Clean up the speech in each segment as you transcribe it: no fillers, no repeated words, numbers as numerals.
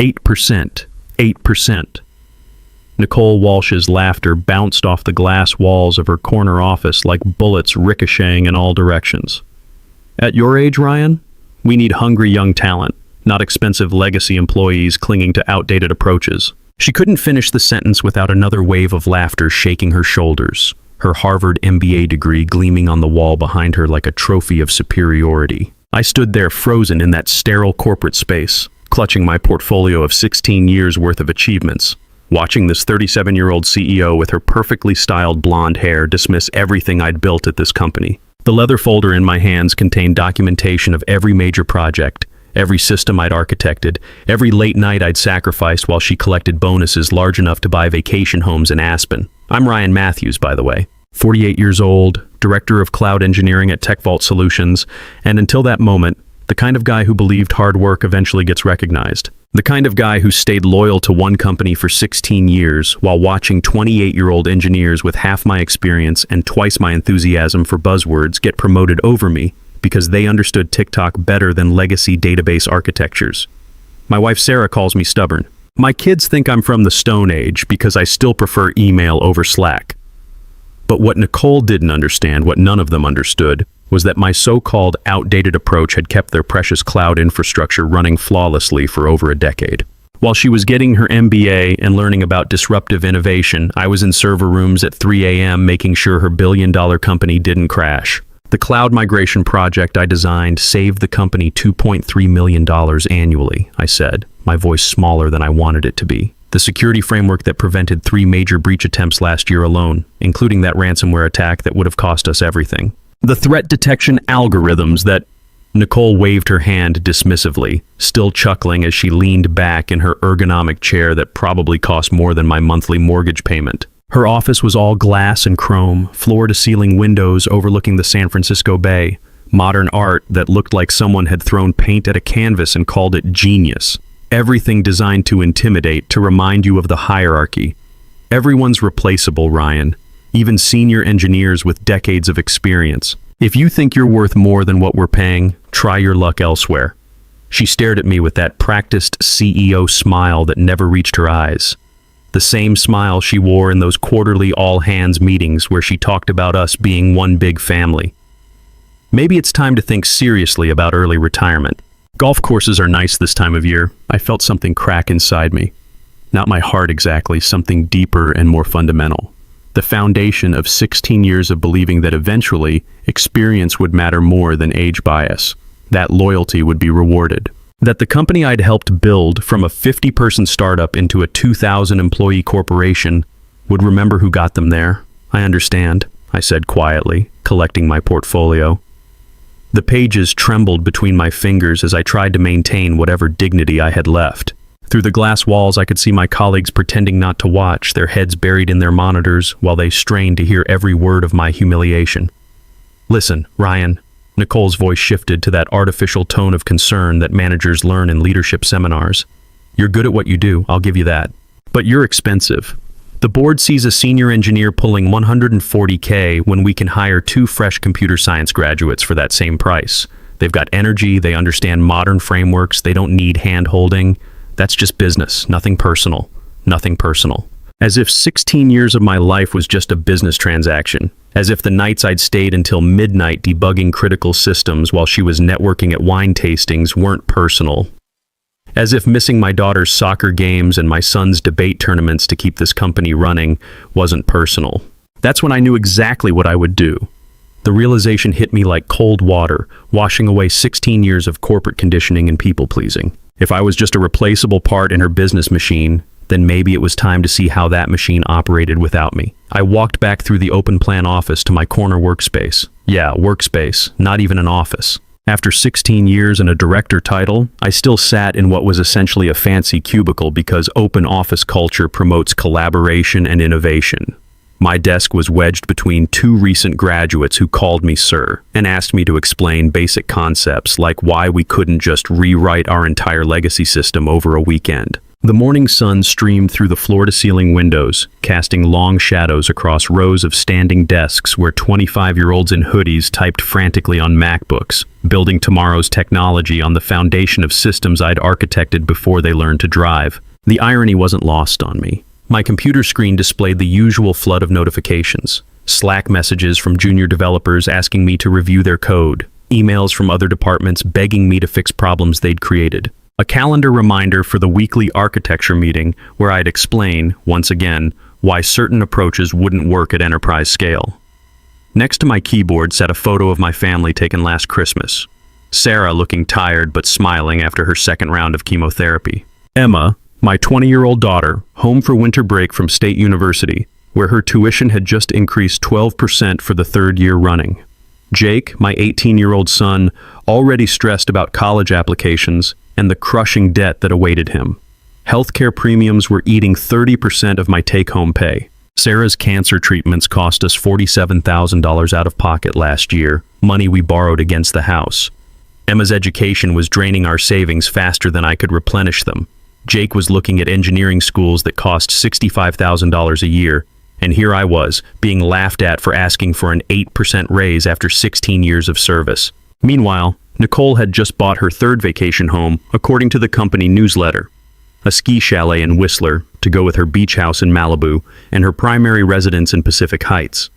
8%. 8%. Nicole Walsh's laughter bounced off the glass walls of her corner office like bullets ricocheting in all directions. At your age, Ryan, we need hungry young talent, not expensive legacy employees clinging to outdated approaches. She couldn't finish the sentence without another wave of laughter shaking her shoulders, her Harvard MBA degree gleaming on the wall behind her like a trophy of superiority. I stood there frozen in that sterile corporate space, clutching my portfolio of 16 years worth of achievements, watching this 37-year-old CEO with her perfectly styled blonde hair dismiss everything I'd built at this company. The leather folder in my hands contained documentation of every major project, every system I'd architected, every late night I'd sacrificed while she collected bonuses large enough to buy vacation homes in Aspen. I'm Ryan Matthews, by the way, 48 years old, director of cloud engineering at TechVault Solutions, and until that moment, the kind of guy who believed hard work eventually gets recognized. The kind of guy who stayed loyal to one company for 16 years while watching 28-year-old engineers with half my experience and twice my enthusiasm for buzzwords get promoted over me because they understood TikTok better than legacy database architectures. My wife Sarah calls me stubborn. My kids think I'm from the Stone Age because I still prefer email over Slack. But what Nicole didn't understand, what none of them understood, was that my so-called outdated approach had kept their precious cloud infrastructure running flawlessly for over a decade. While she was getting her MBA and learning about disruptive innovation, I was in server rooms at 3 a.m. making sure her billion-dollar company didn't crash. The cloud migration project I designed saved the company $2.3 million annually, I said, my voice smaller than I wanted it to be. The security framework that prevented 3 major breach attempts last year alone, including that ransomware attack that would have cost us everything. The threat detection algorithms that... Nicole waved her hand dismissively, still chuckling as she leaned back in her ergonomic chair that probably cost more than my monthly mortgage payment. Her office was all glass and chrome, floor-to-ceiling windows overlooking the San Francisco Bay, modern art that looked like someone had thrown paint at a canvas and called it genius. Everything designed to intimidate, to remind you of the hierarchy. Everyone's replaceable, Ryan. Even senior engineers with decades of experience. If you think you're worth more than what we're paying, try your luck elsewhere. She stared at me with that practiced CEO smile that never reached her eyes. The same smile she wore in those quarterly all-hands meetings where she talked about us being one big family. Maybe it's time to think seriously about early retirement. Golf courses are nice this time of year. I felt something crack inside me. Not my heart exactly, something deeper and more fundamental. The foundation of 16 years of believing that eventually experience would matter more than age bias, that loyalty would be rewarded, that the company I'd helped build from a 50-person startup into a 2,000-employee corporation would remember who got them there. I understand, I said quietly, collecting my portfolio. The pages trembled between my fingers as I tried to maintain whatever dignity I had left. Through the glass walls, I could see my colleagues pretending not to watch, their heads buried in their monitors while they strained to hear every word of my humiliation. Listen, Ryan, Nicole's voice shifted to that artificial tone of concern that managers learn in leadership seminars. You're good at what you do, I'll give you that. But you're expensive. The board sees a senior engineer pulling $140K when we can hire 2 fresh computer science graduates for that same price. They've got energy, they understand modern frameworks, they don't need hand-holding. That's just business, nothing personal, nothing personal. As if 16 years of my life was just a business transaction. As if the nights I'd stayed until midnight debugging critical systems while she was networking at wine tastings weren't personal. As if missing my daughter's soccer games and my son's debate tournaments to keep this company running wasn't personal. That's when I knew exactly what I would do. The realization hit me like cold water, washing away 16 years of corporate conditioning and people-pleasing. If I was just a replaceable part in her business machine, then maybe it was time to see how that machine operated without me. I walked back through the open plan office to my corner workspace. Yeah, workspace, not even an office. After 16 years and a director title, I still sat in what was essentially a fancy cubicle because open office culture promotes collaboration and innovation. My desk was wedged between 2 recent graduates who called me sir and asked me to explain basic concepts like why we couldn't just rewrite our entire legacy system over a weekend. The morning sun streamed through the floor-to-ceiling windows, casting long shadows across rows of standing desks where 25-year-olds in hoodies typed frantically on MacBooks, building tomorrow's technology on the foundation of systems I'd architected before they learned to drive. The irony wasn't lost on me. My computer screen displayed the usual flood of notifications. Slack messages from junior developers asking me to review their code. Emails from other departments begging me to fix problems they'd created. A calendar reminder for the weekly architecture meeting where I'd explain, once again, why certain approaches wouldn't work at enterprise scale. Next to my keyboard sat a photo of my family taken last Christmas. Sarah looking tired but smiling after her second round of chemotherapy. Emma, my 20-year-old daughter, home for winter break from State University, where her tuition had just increased 12% for the third year running. Jake, my 18-year-old son, already stressed about college applications and the crushing debt that awaited him. Healthcare premiums were eating 30% of my take-home pay. Sarah's cancer treatments cost us $47,000 out of pocket last year, money we borrowed against the house. Emma's education was draining our savings faster than I could replenish them. Jake was looking at engineering schools that cost $65,000 a year, and here I was, being laughed at for asking for an 8% raise after 16 years of service. Meanwhile, Nicole had just bought her third vacation home, according to the company newsletter. A ski chalet in Whistler, to go with her beach house in Malibu, and her primary residence in Pacific Heights.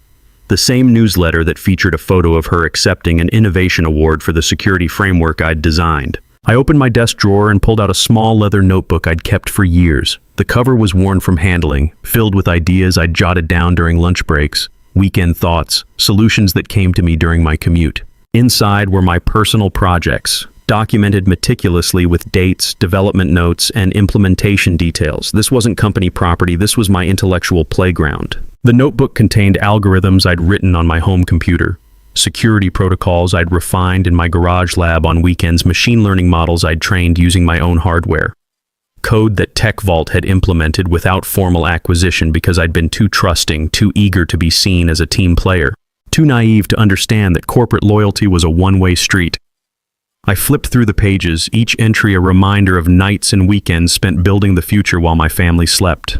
The same newsletter that featured a photo of her accepting an innovation award for the security framework I'd designed. I opened my desk drawer and pulled out a small leather notebook I'd kept for years. The cover was worn from handling, filled with ideas I'd jotted down during lunch breaks, weekend thoughts, solutions that came to me during my commute. Inside were my personal projects, documented meticulously with dates, development notes, and implementation details. This wasn't company property, this was my intellectual playground. The notebook contained algorithms I'd written on my home computer, security protocols I'd refined in my garage lab on weekends, machine learning models I'd trained using my own hardware. Code that TechVault had implemented without formal acquisition because I'd been too trusting, too eager to be seen as a team player, too naive to understand that corporate loyalty was a one-way street. I flipped through the pages, each entry a reminder of nights and weekends spent building the future while my family slept.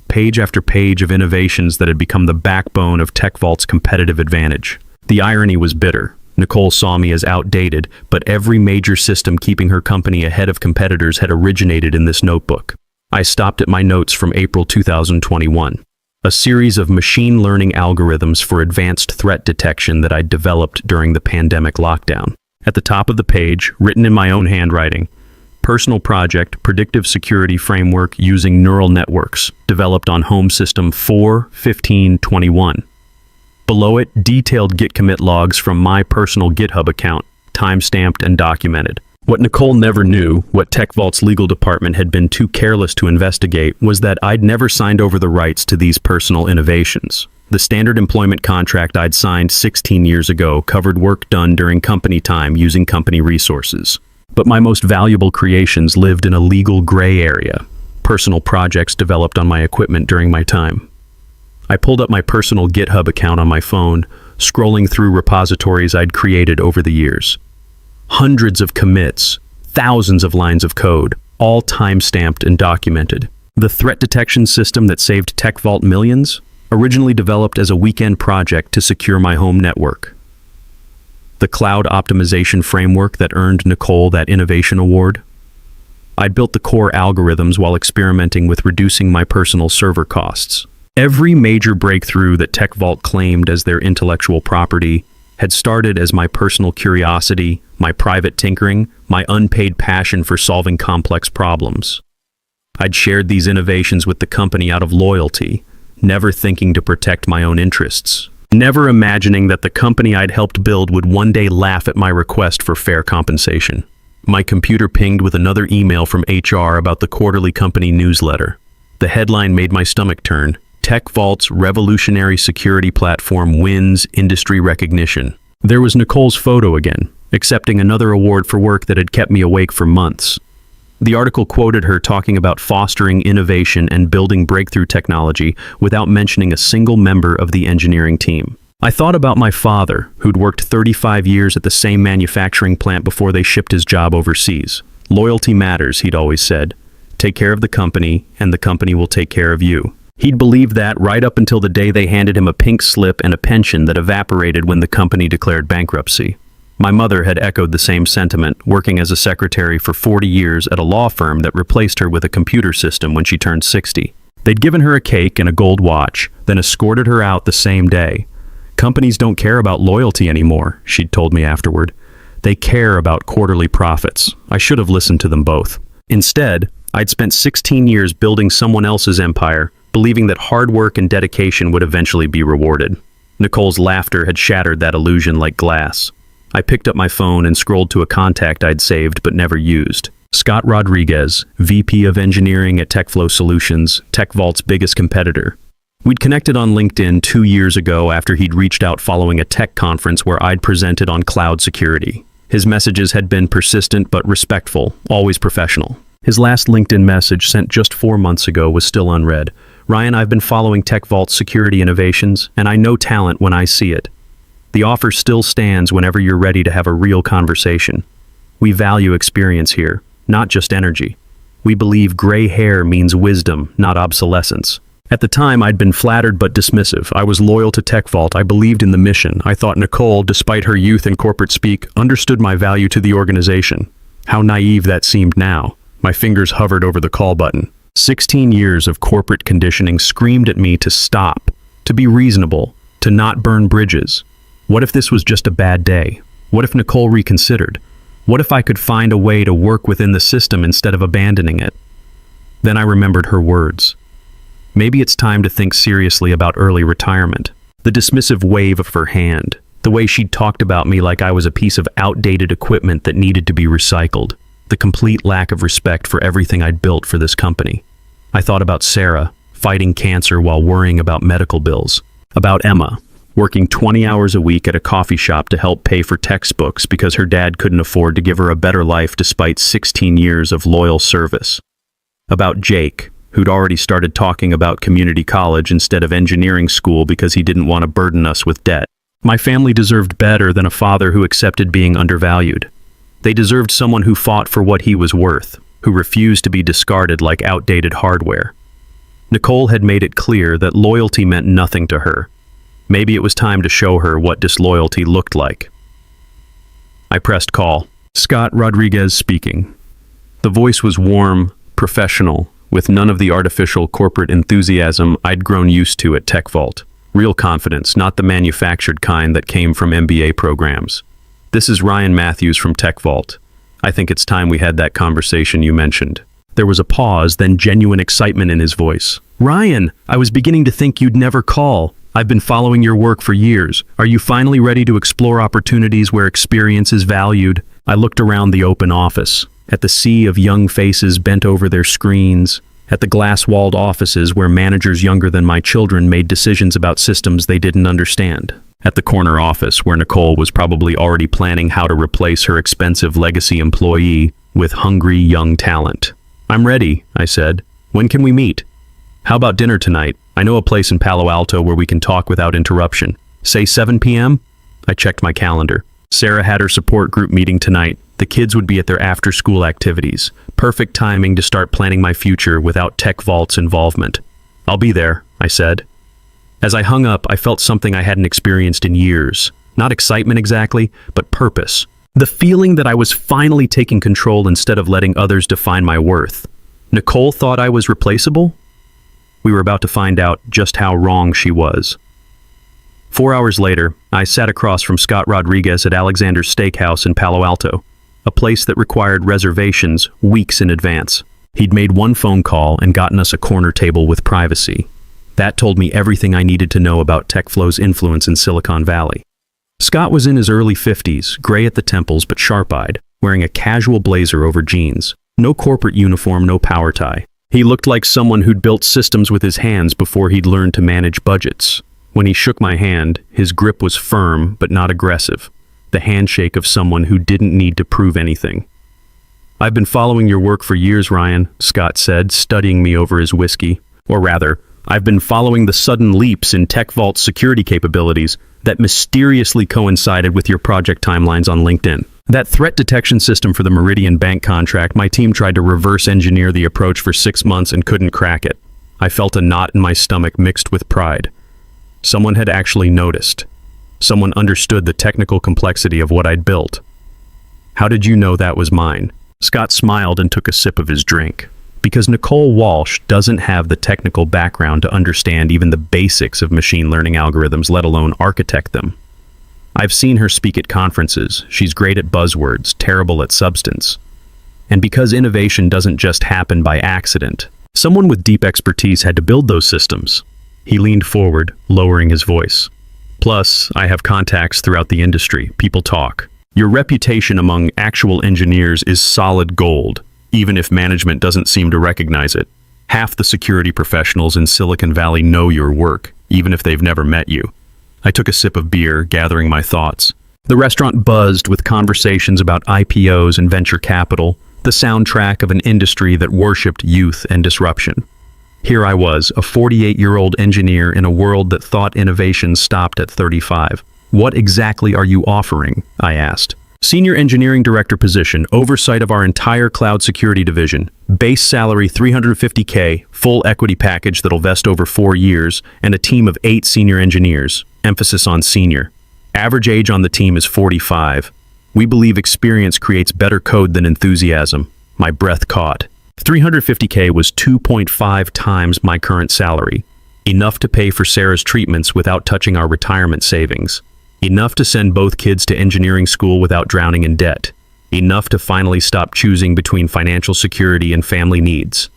Page after page of innovations that had become the backbone of TechVault's competitive advantage. The irony was bitter. Nicole saw me as outdated, but every major system keeping her company ahead of competitors had originated in this notebook. I stopped at my notes from April 2021. A series of machine learning algorithms for advanced threat detection that I'd developed during the pandemic lockdown. At the top of the page, written in my own handwriting, personal project, predictive security framework using neural networks, developed on Home System 4.15.21. Below it, detailed Git commit logs from my personal GitHub account, time-stamped and documented. What Nicole never knew, what TechVault's legal department had been too careless to investigate, was that I'd never signed over the rights to these personal innovations. The standard employment contract I'd signed 16 years ago covered work done during company time using company resources. But my most valuable creations lived in a legal gray area, personal projects developed on my equipment during my time. I pulled up my personal GitHub account on my phone, scrolling through repositories I'd created over the years. Hundreds of commits, thousands of lines of code, all time-stamped and documented. The threat detection system that saved TechVault millions, originally developed as a weekend project to secure my home network. The cloud optimization framework that earned Nicole that innovation award. I'd built the core algorithms while experimenting with reducing my personal server costs. Every major breakthrough that TechVault claimed as their intellectual property had started as my personal curiosity, my private tinkering, my unpaid passion for solving complex problems. I'd shared these innovations with the company out of loyalty, never thinking to protect my own interests, never imagining that the company I'd helped build would one day laugh at my request for fair compensation. My computer pinged with another email from HR about the quarterly company newsletter. The headline made my stomach turn. TechVault's revolutionary security platform wins industry recognition. There was Nicole's photo again, accepting another award for work that had kept me awake for months. The article quoted her talking about fostering innovation and building breakthrough technology without mentioning a single member of the engineering team. I thought about my father, who'd worked 35 years at the same manufacturing plant before they shipped his job overseas. Loyalty matters, he'd always said. Take care of the company, and the company will take care of you. He'd believed that right up until the day they handed him a pink slip and a pension that evaporated when the company declared bankruptcy. My mother had echoed the same sentiment, working as a secretary for 40 years at a law firm that replaced her with a computer system when she turned 60. They'd given her a cake and a gold watch, then escorted her out the same day. Companies don't care about loyalty anymore, she'd told me afterward. They care about quarterly profits. I should have listened to them both. Instead, I'd spent 16 years building someone else's empire, believing that hard work and dedication would eventually be rewarded. Nicole's laughter had shattered that illusion like glass. I picked up my phone and scrolled to a contact I'd saved but never used. Scott Rodriguez, VP of Engineering at TechFlow Solutions, TechVault's biggest competitor. We'd connected on LinkedIn 2 years ago after he'd reached out following a tech conference where I'd presented on cloud security. His messages had been persistent but respectful, always professional. His last LinkedIn message, sent just 4 months ago, was still unread. Ryan, I've been following TechVault's security innovations, and I know talent when I see it. The offer still stands whenever you're ready to have a real conversation. We value experience here, not just energy. We believe gray hair means wisdom, not obsolescence. At the time, I'd been flattered but dismissive. I was loyal to TechVault. I believed in the mission. I thought Nicole, despite her youth and corporate speak, understood my value to the organization. How naive that seemed now. My fingers hovered over the call button. 16 years of corporate conditioning screamed at me to stop, to be reasonable, to not burn bridges. What if this was just a bad day? What if Nicole reconsidered? What if I could find a way to work within the system instead of abandoning it? Then I remembered her words. Maybe it's time to think seriously about early retirement. The dismissive wave of her hand, the way she'd talked about me like I was a piece of outdated equipment that needed to be recycled, the complete lack of respect for everything I'd built for this company. I thought about Sarah, fighting cancer while worrying about medical bills, about Emma, working 20 hours a week at a coffee shop to help pay for textbooks because her dad couldn't afford to give her a better life despite 16 years of loyal service, about Jake, who'd already started talking about community college instead of engineering school because he didn't want to burden us with debt. My family deserved better than a father who accepted being undervalued. They deserved someone who fought for what he was worth, who refused to be discarded like outdated hardware. Nicole had made it clear that loyalty meant nothing to her. Maybe it was time to show her what disloyalty looked like. I pressed call. Scott Rodriguez speaking. The voice was warm, professional, with none of the artificial corporate enthusiasm I'd grown used to at TechVault. Real confidence, not the manufactured kind that came from MBA programs. This is Ryan Matthews from TechVault. I think it's time we had that conversation you mentioned. There was a pause, then genuine excitement in his voice. Ryan, I was beginning to think you'd never call. I've been following your work for years. Are you finally ready to explore opportunities where experience is valued? I looked around the open office, at the sea of young faces bent over their screens, at the glass-walled offices where managers younger than my children made decisions about systems they didn't understand, at the corner office where Nicole was probably already planning how to replace her expensive legacy employee with hungry young talent. I'm ready, I said. When can we meet? How about dinner tonight? I know a place in Palo Alto where we can talk without interruption. Say 7 p.m.? I checked my calendar. Sarah had her support group meeting tonight. The kids would be at their after-school activities. Perfect timing to start planning my future without TechVault's involvement. I'll be there, I said. As I hung up, I felt something I hadn't experienced in years. Not excitement exactly, but purpose. The feeling that I was finally taking control instead of letting others define my worth. Nicole thought I was replaceable? We were about to find out just how wrong she was. 4 hours later, I sat across from Scott Rodriguez at Alexander's Steakhouse in Palo Alto, a place that required reservations weeks in advance. He'd made one phone call and gotten us a corner table with privacy. That told me everything I needed to know about TechFlow's influence in Silicon Valley. Scott was in his early 50s, gray at the temples but sharp-eyed, wearing a casual blazer over jeans. No corporate uniform, no power tie. He looked like someone who'd built systems with his hands before he'd learned to manage budgets. When he shook my hand, his grip was firm but not aggressive, the handshake of someone who didn't need to prove anything. I've been following your work for years, Ryan, Scott said, studying me over his whiskey. Or rather, I've been following the sudden leaps in TechVault's security capabilities that mysteriously coincided with your project timelines on LinkedIn. That threat detection system for the Meridian Bank contract, my team tried to reverse engineer the approach for 6 months and couldn't crack it. I felt a knot in my stomach mixed with pride. Someone had actually noticed. Someone understood the technical complexity of what I'd built. How did you know that was mine? Scott smiled and took a sip of his drink. Because Nicole Walsh doesn't have the technical background to understand even the basics of machine learning algorithms, let alone architect them. I've seen her speak at conferences. She's great at buzzwords, terrible at substance. And because innovation doesn't just happen by accident, someone with deep expertise had to build those systems. He leaned forward, lowering his voice. Plus, I have contacts throughout the industry. People talk. Your reputation among actual engineers is solid gold, even if management doesn't seem to recognize it. Half the security professionals in Silicon Valley know your work, even if they've never met you. I took a sip of beer, gathering my thoughts. The restaurant buzzed with conversations about IPOs and venture capital, the soundtrack of an industry that worshipped youth and disruption. Here I was, a 48-year-old engineer in a world that thought innovation stopped at 35. What exactly are you offering? I asked. Senior Engineering Director position, oversight of our entire cloud security division, base salary $350K, full equity package that'll vest over 4 years, and a team of 8 senior engineers, emphasis on senior. Average age on the team is 45. We believe experience creates better code than enthusiasm. My breath caught. $350K was 2.5 times my current salary, enough to pay for Sarah's treatments without touching our retirement savings. Enough to send both kids to engineering school without drowning in debt. Enough to finally stop choosing between financial security and family needs.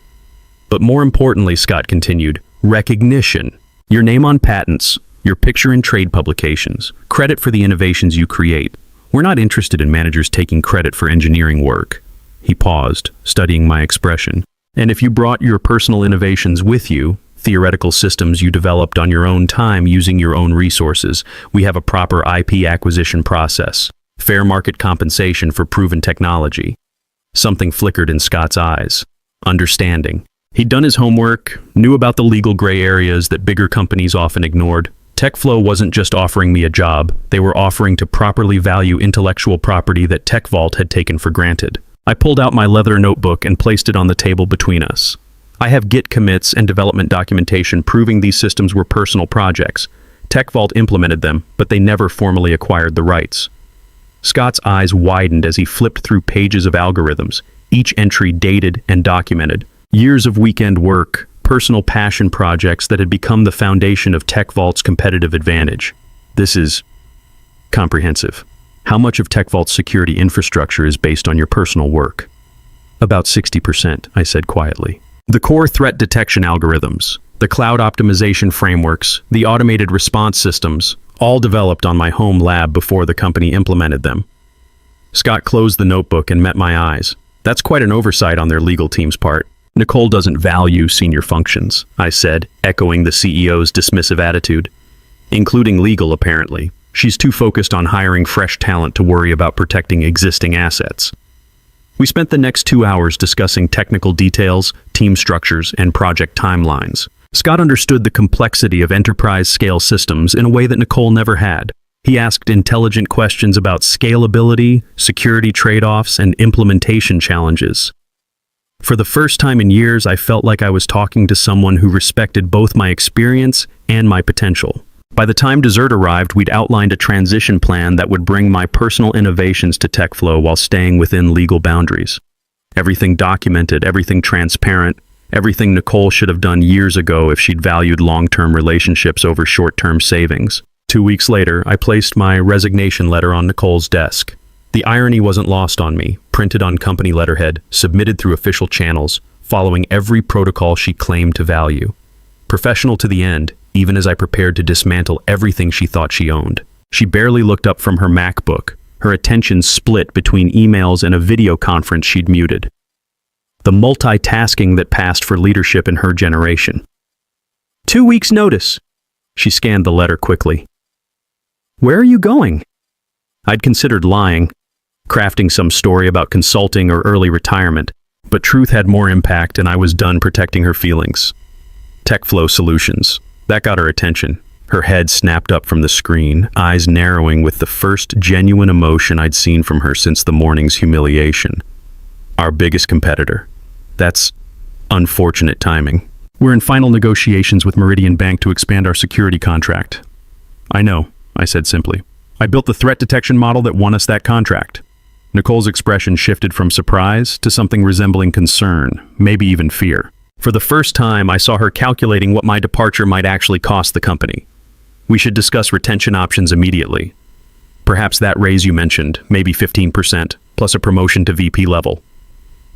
But more importantly, Scott continued, recognition. Your name on patents, your picture in trade publications, credit for the innovations you create. We're not interested in managers taking credit for engineering work. He paused, studying my expression. And if you brought your personal innovations with you, theoretical systems you developed on your own time using your own resources, we have a proper IP acquisition process. Fair market compensation for proven technology. Something flickered in Scott's eyes. Understanding. He'd done his homework, knew about the legal gray areas that bigger companies often ignored. TechFlow wasn't just offering me a job, they were offering to properly value intellectual property that TechVault had taken for granted. I pulled out my leather notebook and placed it on the table between us. I have Git commits and development documentation proving these systems were personal projects. TechVault implemented them, but they never formally acquired the rights. Scott's eyes widened as he flipped through pages of algorithms, each entry dated and documented. Years of weekend work, personal passion projects that had become the foundation of TechVault's competitive advantage. This is comprehensive. How much of TechVault's security infrastructure is based on your personal work? About 60%, I said quietly. The core threat detection algorithms, the cloud optimization frameworks, the automated response systems, all developed on my home lab before the company implemented them. Scott closed the notebook and met my eyes. That's quite an oversight on their legal team's part. Nicole doesn't value senior functions, I said, echoing the CEO's dismissive attitude. Including legal, apparently. She's too focused on hiring fresh talent to worry about protecting existing assets. We spent the next 2 hours discussing technical details, team structures, and project timelines. Scott understood the complexity of enterprise-scale systems in a way that Nicole never had. He asked intelligent questions about scalability, security trade-offs, and implementation challenges. For the first time in years, I felt like I was talking to someone who respected both my experience and my potential. By the time dessert arrived, we'd outlined a transition plan that would bring my personal innovations to TechFlow while staying within legal boundaries. Everything documented, everything transparent, everything Nicole should have done years ago if she'd valued long-term relationships over short-term savings. 2 weeks later, I placed my resignation letter on Nicole's desk. The irony wasn't lost on me, printed on company letterhead, submitted through official channels, following every protocol she claimed to value. Professional to the end, even as I prepared to dismantle everything she thought she owned. She barely looked up from her MacBook, her attention split between emails and a video conference she'd muted. The multitasking that passed for leadership in her generation. 2 weeks' notice. She scanned the letter quickly. Where are you going? I'd considered lying, crafting some story about consulting or early retirement, but truth had more impact and I was done protecting her feelings. TechFlow Solutions. That got her attention. Her head snapped up from the screen, eyes narrowing with the first genuine emotion I'd seen from her since the morning's humiliation. Our biggest competitor. That's unfortunate timing. We're in final negotiations with Meridian Bank to expand our security contract. I know, I said simply. I built the threat detection model that won us that contract. Nicole's expression shifted from surprise to something resembling concern, maybe even fear. For the first time, I saw her calculating what my departure might actually cost the company. We should discuss retention options immediately. Perhaps that raise you mentioned, maybe 15%, plus a promotion to VP level.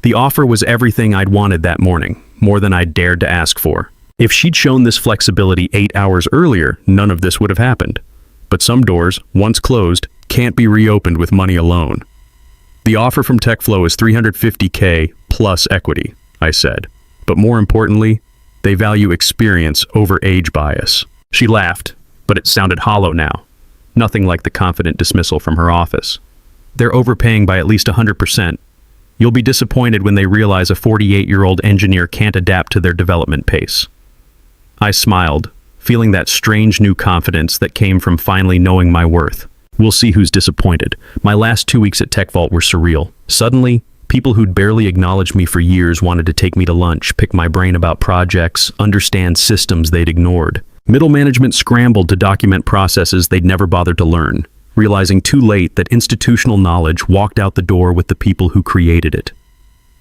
The offer was everything I'd wanted that morning, more than I'd dared to ask for. If she'd shown this flexibility 8 hours earlier, none of this would have happened. But some doors, once closed, can't be reopened with money alone. The offer from TechFlow is $350K plus equity, I said. But more importantly, they value experience over age bias. She laughed, but it sounded hollow now. Nothing like the confident dismissal from her office. They're overpaying by at least 100%. You'll be disappointed when they realize a 48-year-old engineer can't adapt to their development pace. I smiled, feeling that strange new confidence that came from finally knowing my worth. We'll see who's disappointed. My last 2 weeks at TechVault were surreal. Suddenly, people who'd barely acknowledged me for years wanted to take me to lunch, pick my brain about projects, understand systems they'd ignored. Middle management scrambled to document processes they'd never bothered to learn, realizing too late that institutional knowledge walked out the door with the people who created it.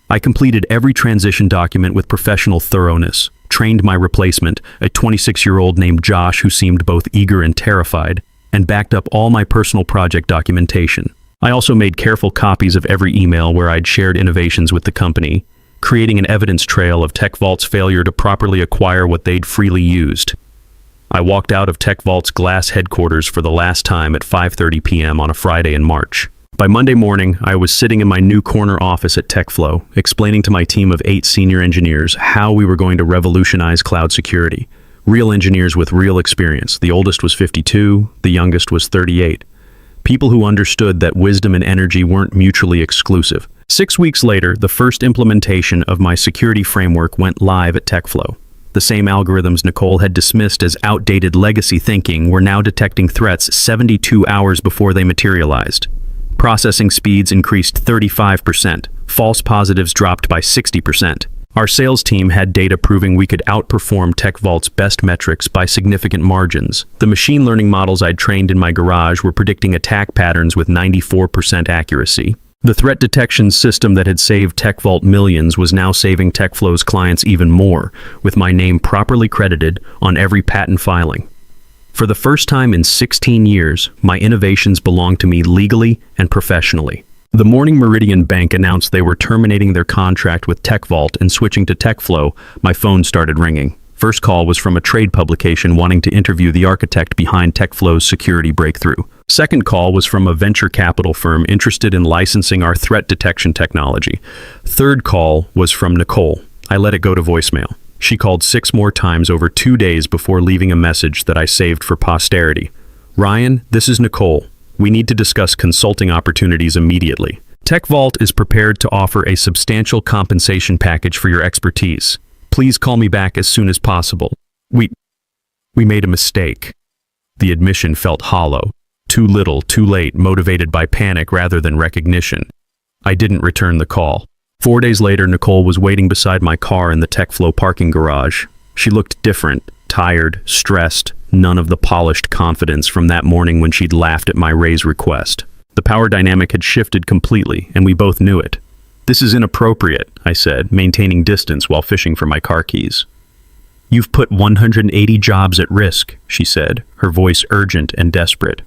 I completed every transition document with professional thoroughness, trained my replacement, a 26-year-old named Josh who seemed both eager and terrified, and backed up all my personal project documentation. I also made careful copies of every email where I'd shared innovations with the company, creating an evidence trail of TechVault's failure to properly acquire what they'd freely used. I walked out of TechVault's glass headquarters for the last time at 5:30 p.m. on a Friday in March. By Monday morning, I was sitting in my new corner office at TechFlow, explaining to my team of 8 senior engineers how we were going to revolutionize cloud security. Real engineers with real experience. The oldest was 52, the youngest was 38. People who understood that wisdom and energy weren't mutually exclusive. 6 weeks later, the first implementation of my security framework went live at TechFlow. The same algorithms Nicole had dismissed as outdated legacy thinking were now detecting threats 72 hours before they materialized. Processing speeds increased 35%. False positives dropped by 60%. Our sales team had data proving we could outperform TechVault's best metrics by significant margins. The machine learning models I'd trained in my garage were predicting attack patterns with 94% accuracy. The threat detection system that had saved TechVault millions was now saving TechFlow's clients even more, with my name properly credited on every patent filing. For the first time in 16 years, my innovations belonged to me legally and professionally. The morning Meridian Bank announced they were terminating their contract with TechVault and switching to TechFlow, my phone started ringing. First call was from a trade publication wanting to interview the architect behind TechFlow's security breakthrough. Second call was from a venture capital firm interested in licensing our threat detection technology. Third call was from Nicole. I let it go to voicemail. She called 6 more times over 2 days before leaving a message that I saved for posterity. Ryan, this is Nicole. We need to discuss consulting opportunities immediately. TechVault is prepared to offer a substantial compensation package for your expertise. Please call me back as soon as possible. We made a mistake. The admission felt hollow. Too little, too late, motivated by panic rather than recognition. I didn't return the call. 4 days later, Nicole was waiting beside my car in the TechFlow parking garage. She looked different, tired, stressed, none of the polished confidence from that morning when she'd laughed at my raise request. The power dynamic had shifted completely, and we both knew it. This is inappropriate, I said, maintaining distance while fishing for my car keys. You've put 180 jobs at risk, she said, her voice urgent and desperate.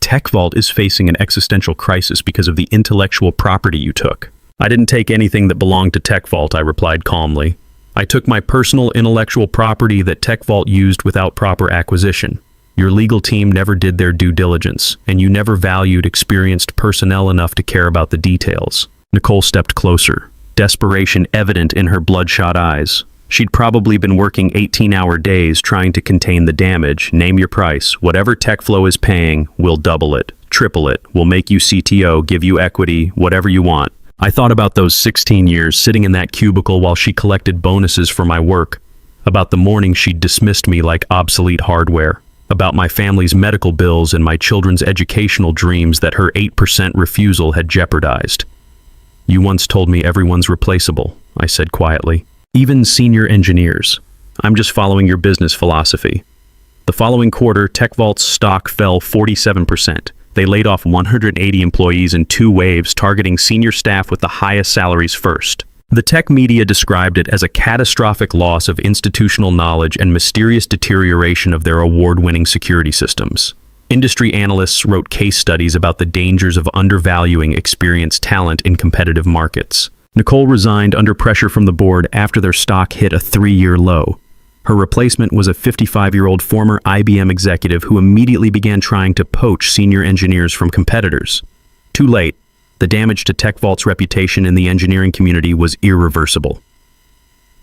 TechVault is facing an existential crisis because of the intellectual property you took. I didn't take anything that belonged to TechVault, I replied calmly. I took my personal intellectual property that TechVault used without proper acquisition. Your legal team never did their due diligence, and you never valued experienced personnel enough to care about the details. Nicole stepped closer, desperation evident in her bloodshot eyes. She'd probably been working 18-hour days trying to contain the damage. Name your price. Whatever TechFlow is paying, we'll double it, triple it. We'll make you CTO, give you equity, whatever you want. I thought about those 16 years sitting in that cubicle while she collected bonuses for my work. About the morning she'd dismissed me like obsolete hardware, about my family's medical bills and my children's educational dreams that her 8% refusal had jeopardized. "You once told me everyone's replaceable," I said quietly. "Even senior engineers. I'm just following your business philosophy." The following quarter, TechVault's stock fell 47%. They laid off 180 employees in 2 waves, targeting senior staff with the highest salaries first. The tech media described it as a catastrophic loss of institutional knowledge and mysterious deterioration of their award-winning security systems. Industry analysts wrote case studies about the dangers of undervaluing experienced talent in competitive markets. Nicole resigned under pressure from the board after their stock hit a 3-year low. Her replacement was a 55-year-old former IBM executive who immediately began trying to poach senior engineers from competitors. Too late. The damage to TechVault's reputation in the engineering community was irreversible.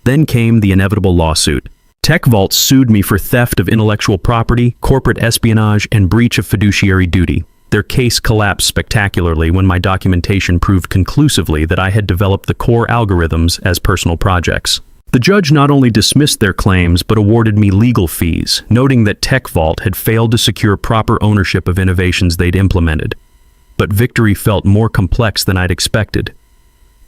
Then came the inevitable lawsuit. TechVault sued me for theft of intellectual property, corporate espionage, and breach of fiduciary duty. Their case collapsed spectacularly when my documentation proved conclusively that I had developed the core algorithms as personal projects. The judge not only dismissed their claims but awarded me legal fees, noting that TechVault had failed to secure proper ownership of innovations they'd implemented. But victory felt more complex than I'd expected.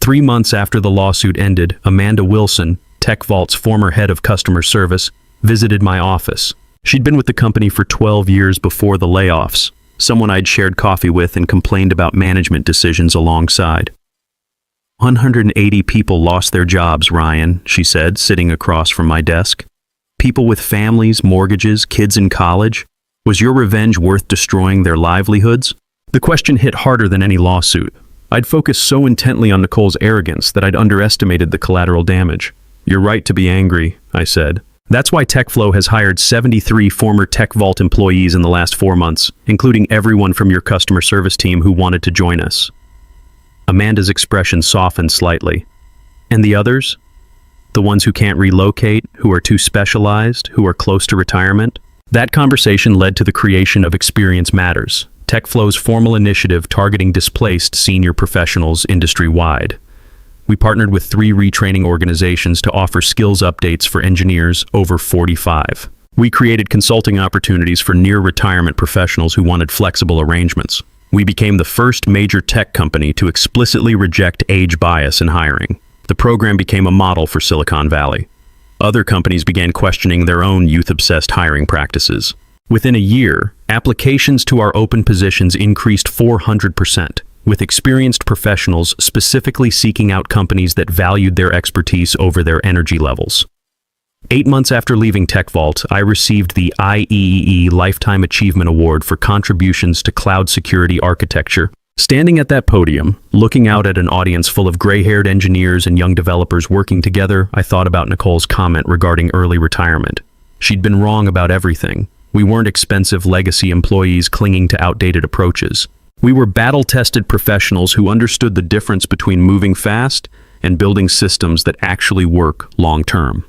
3 months after the lawsuit ended, Amanda Wilson, TechVault's former head of customer service, visited my office. She'd been with the company for 12 years before the layoffs, someone I'd shared coffee with and complained about management decisions alongside. 180 people lost their jobs, Ryan, she said, sitting across from my desk. People with families, mortgages, kids in college. Was your revenge worth destroying their livelihoods? The question hit harder than any lawsuit. I'd focused so intently on Nicole's arrogance that I'd underestimated the collateral damage. "You're right to be angry," I said. "That's why TechFlow has hired 73 former TechVault employees in the last 4 months, including everyone from your customer service team who wanted to join us." Amanda's expression softened slightly. "And the others? The ones who can't relocate, who are too specialized, who are close to retirement?" That conversation led to the creation of Experience Matters, TechFlow's formal initiative targeting displaced senior professionals industry-wide. We partnered with 3 retraining organizations to offer skills updates for engineers over 45. We created consulting opportunities for near-retirement professionals who wanted flexible arrangements. We became the first major tech company to explicitly reject age bias in hiring. The program became a model for Silicon Valley. Other companies began questioning their own youth-obsessed hiring practices. Within a year, applications to our open positions increased 400%, with experienced professionals specifically seeking out companies that valued their expertise over their energy levels. 8 months after leaving TechVault, I received the IEEE Lifetime Achievement Award for contributions to cloud security architecture. Standing at that podium, looking out at an audience full of gray-haired engineers and young developers working together, I thought about Nicole's comment regarding early retirement. She'd been wrong about everything. We weren't expensive legacy employees clinging to outdated approaches. We were battle-tested professionals who understood the difference between moving fast and building systems that actually work long-term.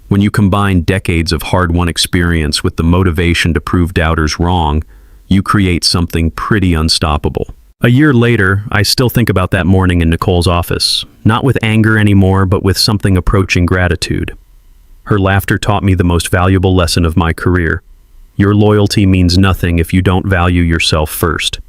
When you combine decades of hard-won experience with the motivation to prove doubters wrong, you create something pretty unstoppable. A year later, I still think about that morning in Nicole's office, not with anger anymore, but with something approaching gratitude. Her laughter taught me the most valuable lesson of my career. Your loyalty means nothing if you don't value yourself first.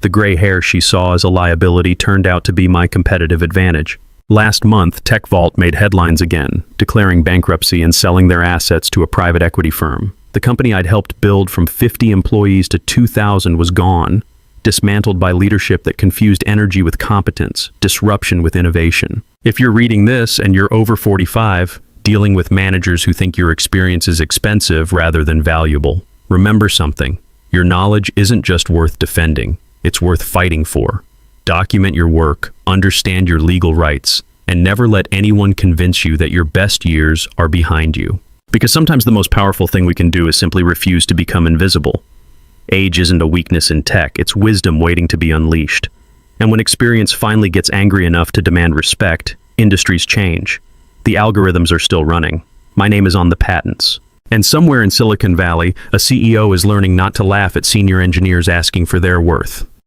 The gray hair she saw as a liability turned out to be my competitive advantage. Last month, TechVault made headlines again, declaring bankruptcy and selling their assets to a private equity firm. The company I'd helped build from 50 employees to 2,000 was gone, dismantled by leadership that confused energy with competence, disruption with innovation. If you're reading this and you're over 45, dealing with managers who think your experience is expensive rather than valuable, remember something. Your knowledge isn't just worth defending, it's worth fighting for. Document your work, understand your legal rights, and never let anyone convince you that your best years are behind you. Because sometimes the most powerful thing we can do is simply refuse to become invisible. Age isn't a weakness in tech, it's wisdom waiting to be unleashed. And when experience finally gets angry enough to demand respect, industries change. The algorithms are still running. My name is on the patents. And somewhere in Silicon Valley, a CEO is learning not to laugh at senior engineers asking for their worth.